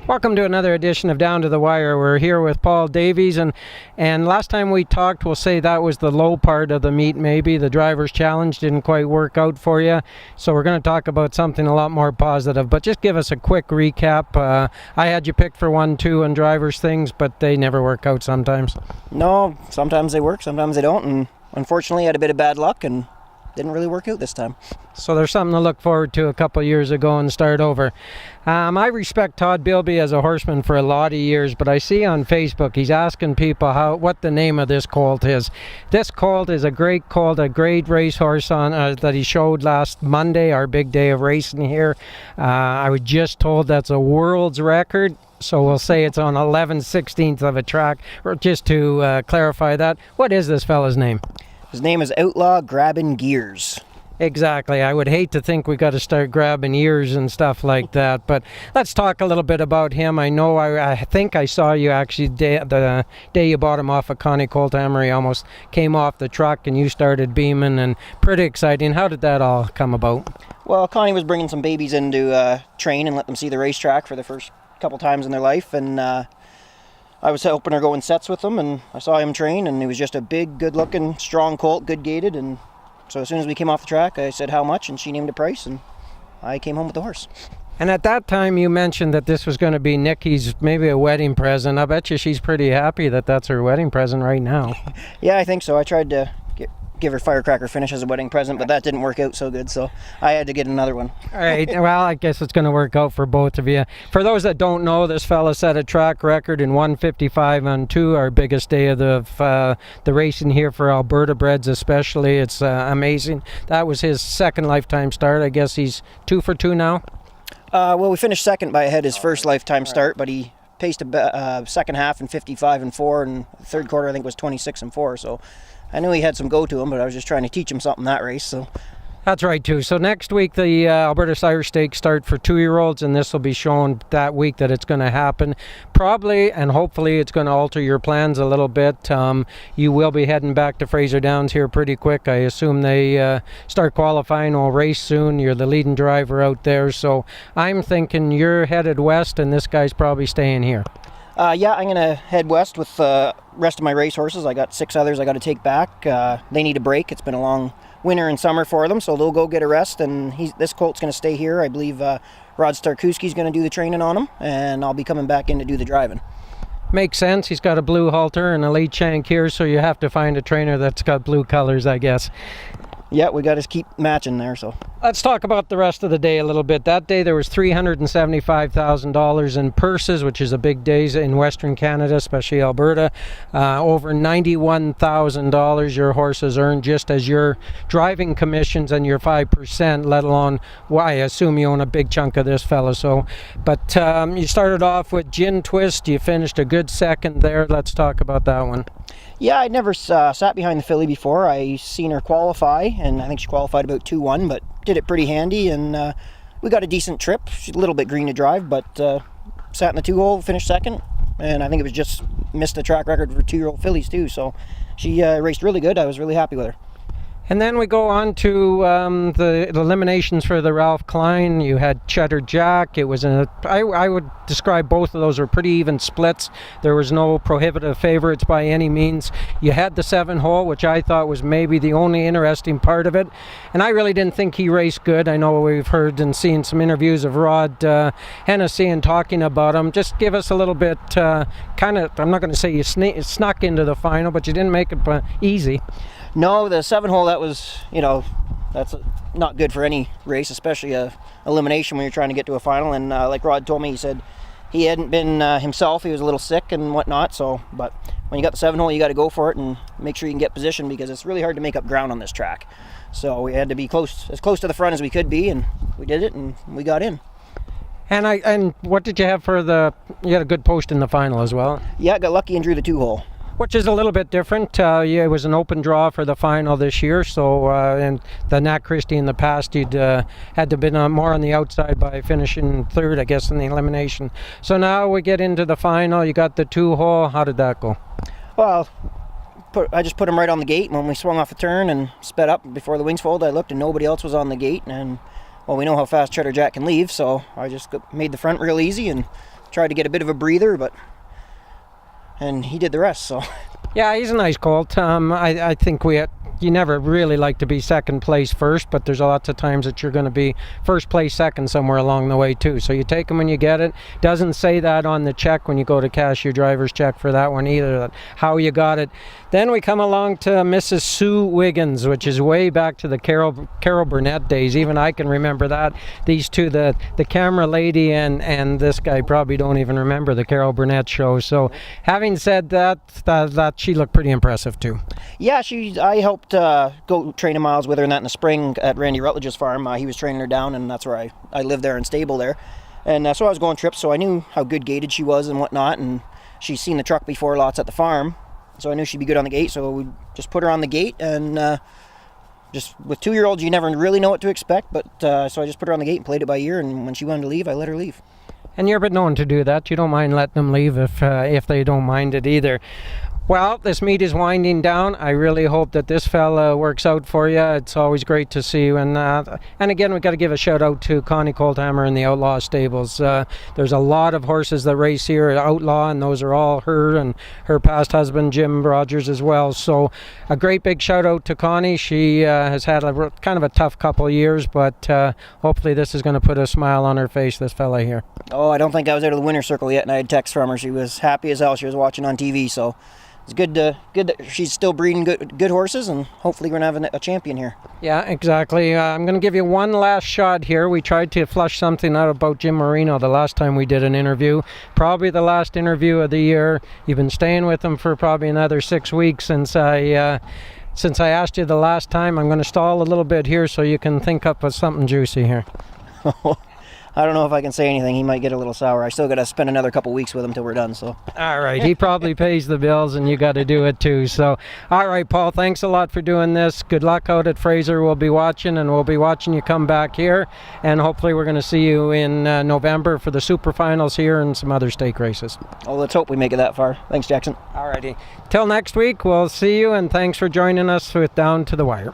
Welcome to another edition of Down to the Wire. We're here with Paul Davies, and last time we talked, we'll say that was the low part of the meet maybe. The Driver's Challenge didn't quite work out for you, so we're going to talk about something a lot more positive. But just give us a quick recap. I had you picked for 1, 2 and drivers things, but they never work out sometimes. No, sometimes they work, sometimes they don't, and unfortunately I had a bit of bad luck and didn't really work out this time. So there's something to look forward to a couple years ago and start over. I respect Todd Bilby as a horseman for a lot of years, but I see on Facebook he's asking people what the name of this colt is. This colt is a great colt, a great racehorse that he showed last Monday, our big day of racing here. I was just told that's a world's record. So we'll say it's on 11/16 of a track. Or just to clarify that, what is this fella's name? His name is Outlaw Grabbing Gears. Exactly. I would hate to think we got to start grabbing ears and stuff like that. But let's talk a little bit about him. I know I think I saw you actually the day you bought him off of Connie Colthammer. He almost came off the truck and you started beaming, and pretty exciting. How did that all come about? Well, Connie was bringing some babies in to train and let them see the racetrack for the first couple times in their life, and I was helping her go in sets with him, and I saw him train, and he was just a big, good-looking, strong colt, good-gated, and so as soon as we came off the track, I said how much, and she named a price, and I came home with the horse. And at that time, you mentioned that this was going to be Nikki's maybe a wedding present. I bet you she's pretty happy that that's her wedding present right now. Yeah, I think so. I tried to give her firecracker finish as a wedding present, but that didn't work out so good, so I had to get another one. All right, well, I guess it's going to work out for both of you. For those that don't know, this fella set a track record in 1:55 on 2, our biggest day of the racing here for Alberta breds especially. It's amazing. That was his second lifetime start. I guess he's 2 for 2 now? Well, we finished second by ahead his first lifetime start, but he paced a second half in 55 and 4, and the third quarter I think was 26 and 4, so I knew he had some go to him, but I was just trying to teach him something that race. So that's right too. So next week the Alberta Sire Stakes start for 2-year-olds, and this will be shown that week that it's going to happen. Probably and hopefully it's going to alter your plans a little bit. You will be heading back to Fraser Downs here pretty quick. I assume they start qualifying, will race soon. You're the leading driver out there, so I'm thinking you're headed west and this guy's probably staying here. Yeah, I'm going to head west with the rest of my racehorses. I got 6 others I got to take back. They need a break. It's been a long winter and summer for them, so they'll go get a rest, and this colt's going to stay here. I believe Rod Starkowski's going to do the training on him, and I'll be coming back in to do the driving. Makes sense. He's got a blue halter and a lead shank here, so you have to find a trainer that's got blue colors, I guess. Yeah, we got to keep matching there. So let's talk about the rest of the day a little bit. That day there was $375,000 in purses, which is a big day in Western Canada, especially Alberta. Over $91,000 your horses earned just as your driving commissions and your 5%, let alone, well, I assume you own a big chunk of this fella. So, but you started off with Gin Twist. You finished a good second there. Let's talk about that one. Yeah, I'd never sat behind the filly before. I seen her qualify, and I think she qualified about 2-1, but did it pretty handy, and we got a decent trip. She's a little bit green to drive, but sat in the 2-hole, finished second, and I think it was just missed the track record for 2-year-old fillies too, so she raced really good. I was really happy with her. And then we go on to the eliminations for the Ralph Klein. You had Cheddar Jack. It was I would describe both of those are pretty even splits. There was no prohibitive favorites by any means. You had the 7-hole, which I thought was maybe the only interesting part of it. And I really didn't think he raced good. I know we've heard and seen some interviews of Rod Hennessy and talking about him. Just give us a little bit, kind of, I'm not going to say you snuck into the final, but you didn't make it easy. No, the 7-hole, that was, that's not good for any race, especially a elimination when you're trying to get to a final. And like Rod told me, he said he hadn't been himself. He was a little sick and whatnot. So, but when you got the 7-hole, you got to go for it and make sure you can get position, because it's really hard to make up ground on this track. So we had to be as close to the front as we could be, and we did it, and we got in. And what did you have for you had a good post in the final as well? Yeah, got lucky and drew the 2-hole. Which is a little bit different. It was an open draw for the final this year, so and the Nat Christie in the past, you'd had to have been more on the outside by finishing third, I guess, in the elimination. So now we get into the final. You got the 2-hole. How did that go? Well, I just put him right on the gate, and when we swung off the turn and sped up before the wings folded, I looked and nobody else was on the gate, and well, we know how fast Cheddar Jack can leave, so I just made the front real easy and tried to get a bit of a breather, and he did the rest. So Yeah, he's a nice colt. I think you never really like to be second place first, but there's lots of times that you're going to be first place second somewhere along the way too. So you take him when you get it. Doesn't say that on the check when you go to cash your driver's check for that one either, that how you got it. Then we come along to Mrs. Sue Wiggins, which is way back to the Carol Burnett days. Even I can remember that. These two, the camera lady and this guy, probably don't even remember the Carol Burnett show. So having said that she looked pretty impressive too. yeah, I helped go training miles with her and that in the spring at Randy Rutledge's farm. He was training her down, and that's where I lived there and stable there. And so I was going trips, so I knew how good gated she was and whatnot, and she's seen the truck before lots at the farm, so I knew she'd be good on the gate. So we just put her on the gate, and just with 2-year-olds you never really know what to expect, but so I just put her on the gate and played it by ear, and when she wanted to leave, I let her leave. And you're a bit known to do that. You don't mind letting them leave if they don't mind it either. Well, this meet is winding down. I really hope that this fella works out for you. It's always great to see you. And again, we've got to give a shout out to Connie Colthammer and the Outlaw Stables. There's a lot of horses that race here at Outlaw, and those are all her and her past husband, Jim Rogers, as well. So a great big shout out to Connie. She has had kind of a tough couple of years, but hopefully this is going to put a smile on her face, this fella here. Oh, I don't think I was out of the winner's circle yet, and I had texts from her. She was happy as hell. She was watching on TV, so it's good that she's still breeding good horses, and hopefully we're going to have a champion here. Yeah, exactly. I'm going to give you one last shot here. We tried to flush something out about Jim Marino the last time we did an interview. Probably the last interview of the year. You've been staying with him for probably another 6 weeks since I asked you the last time. I'm going to stall a little bit here so you can think up of something juicy here. I don't know if I can say anything. He might get a little sour. I still got to spend another couple weeks with him till we're done. So. All right. He probably pays the bills, and you got to do it too. So, all right, Paul. Thanks a lot for doing this. Good luck out at Fraser. We'll be watching, and we'll be watching you come back here. And hopefully, we're going to see you in November for the Super Finals here and some other stake races. Oh, let's hope we make it that far. Thanks, Jackson. All righty. Till next week, we'll see you, and thanks for joining us with Down to the Wire.